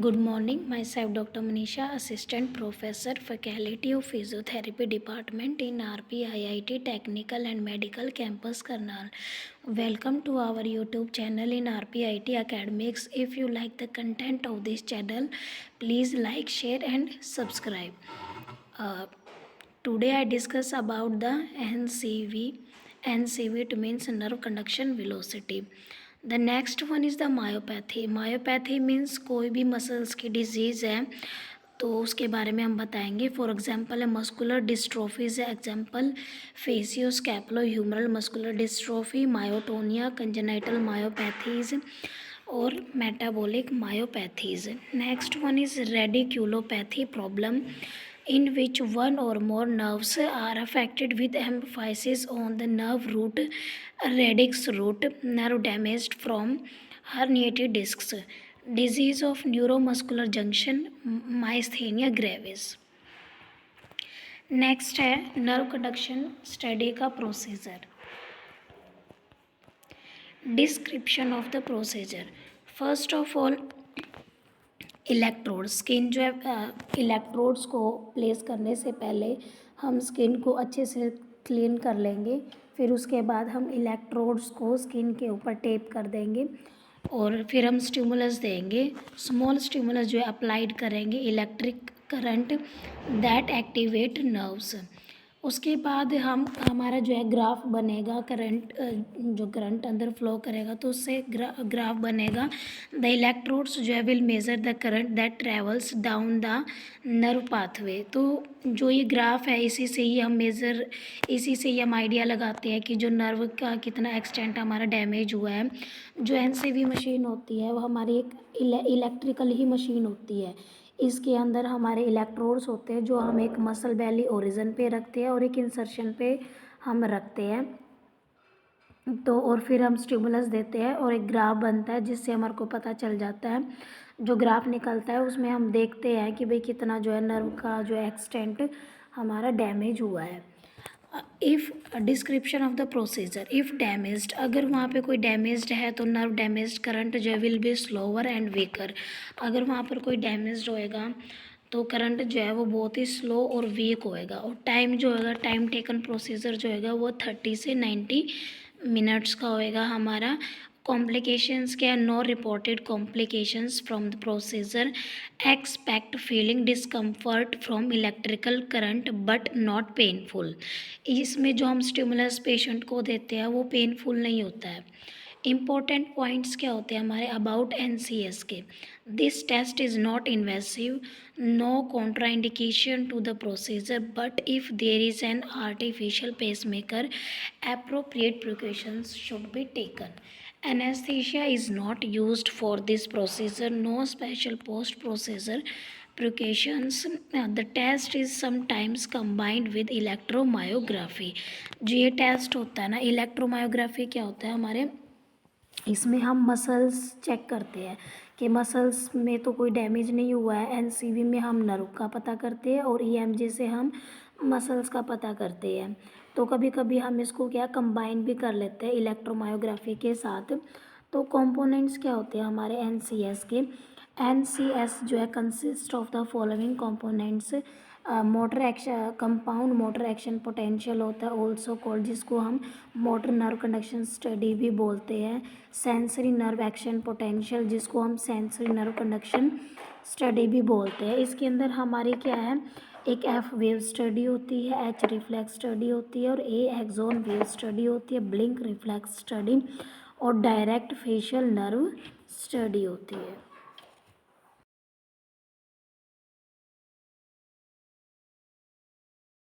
Good morning. Myself Dr. Manisha, Assistant Professor, Faculty of Physiotherapy Department in RPIIT Technical and Medical Campus, Karnal. Welcome to our YouTube channel in RPIIT Academics. If you like the content of this channel, please like, share and subscribe. Uh, Today I discuss about the NCV. NCV it means nerve conduction velocity. The next one is the myopathy. Myopathy means कोई भी muscles की disease है तो उसके बारे में हम बताएंगे. फॉर एग्जांपल है मस्कुलर डिस्ट्रोफीज है. Example facioscapulohumeral muscular dystrophy, myotonia, congenital myopathies और metabolic myopathies. Next one is radiculopathy problem in which one or more nerves are affected with emphasis on the nerve root, radix root, nerve damaged from herniated discs, disease of neuromuscular junction, myasthenia gravis. Next है nerve conduction study का procedure. Description of the procedure. First of all electrode. Skin जो है electrodes को place करने से पहले हम skin को अच्छे से क्लीन कर लेंगे. फिर उसके बाद हम इलेक्ट्रोड्स को स्किन के ऊपर टेप कर देंगे और फिर हम स्टिमुलस देंगे. स्मॉल स्टिमुलस जो है अप्लाइड करेंगे electric current that activate nerves. उसके बाद हमारा जो है ग्राफ बनेगा. करंट जो करंट अंदर फ्लो करेगा तो उससे ग्राफ बनेगा. द इलेक्ट्रोड्स जो है will measure the current that travels down the nerve pathway. तो जो ये ग्राफ है इसी से ही हम आइडिया लगाते हैं कि जो नर्व का कितना एक्सटेंट हमारा डैमेज हुआ है. जो एनसीवी मशीन होती है वो हमारी एक इलेक्ट्रिकल ही मशीन होती है. इसके अंदर हमारे इलेक्ट्रोड्स होते हैं जो हम एक मसल बेली ओरिजिन पे रखते हैं और एक इंसर्शन पे हम रखते हैं. तो और फिर हम स्टिमुलस देते हैं और एक ग्राफ बनता है जिससे हमारे को पता चल जाता है. जो ग्राफ निकलता है उसमें हम देखते हैं कि भाई कितना जो है नर्व का जो एक्सटेंट हमारा डैमेज हुआ है. If description of the procedure. If damaged, अगर वहाँ पे कोई डैमेज्ड है तो नर्व डैमेज्ड करंट जो है will be slower and weaker. अगर वहाँ पर कोई डैमेज्ड होएगा तो करंट जो है वो बहुत ही स्लो और वीक होएगा. और टाइम जो होगा टाइम टेकन प्रोसीजर जो होएगा वो 30 से 90 मिनट्स का होएगा हमारा. कॉम्प्लिकेशंस क्या? No reported complications from the procedure. Expect feeling discomfort from electrical current but not painful. इसमें जो हम स्टिमुलस पेशेंट को देते हैं वो पेनफुल नहीं होता है. इम्पोर्टेंट पॉइंट्स क्या होते हैं हमारे अबाउट एनसीएस के. This test is not invasive, no contraindication to the procedure, but if there is an artificial pacemaker appropriate precautions should be taken. Anesthesia is not used for this procedure. No special post-procedure precautions. The test is sometimes combined with electromyography. जो ये test होता है ना electromyography क्या होता है हमारे इसमें हम मसल्स चेक करते हैं कि मसल्स में तो कोई डैमेज नहीं हुआ है. एनसीवी में हम नर्व का पता करते हैं और ईएमजी से हम मसल्स का पता करते हैं. तो कभी कभी हम इसको क्या कंबाइन भी कर लेते हैं इलेक्ट्रोमायोग्राफी के साथ. तो कंपोनेंट्स क्या होते हैं हमारे एनसीएस के. एनसीएस जो है consist of the following components. Motor action compound motor action potential होता है ऑल्सो कॉल्ड, जिसको हम मोटर नर्व कंडक्शन स्टडी भी बोलते हैं. सेंसरी नर्व एक्शन पोटेंशियल जिसको हम सेंसरी नर्व कंडक्शन स्टडी भी बोलते हैं. इसके अंदर हमारी क्या है एक एफ वेव स्टडी होती है, एच रिफ्लेक्स स्टडी होती है और ए एक्सोन वेव स्टडी होती है, ब्लिंक रिफ्लेक्स स्टडी और डायरेक्ट फेशियल नर्व स्टडी होती है.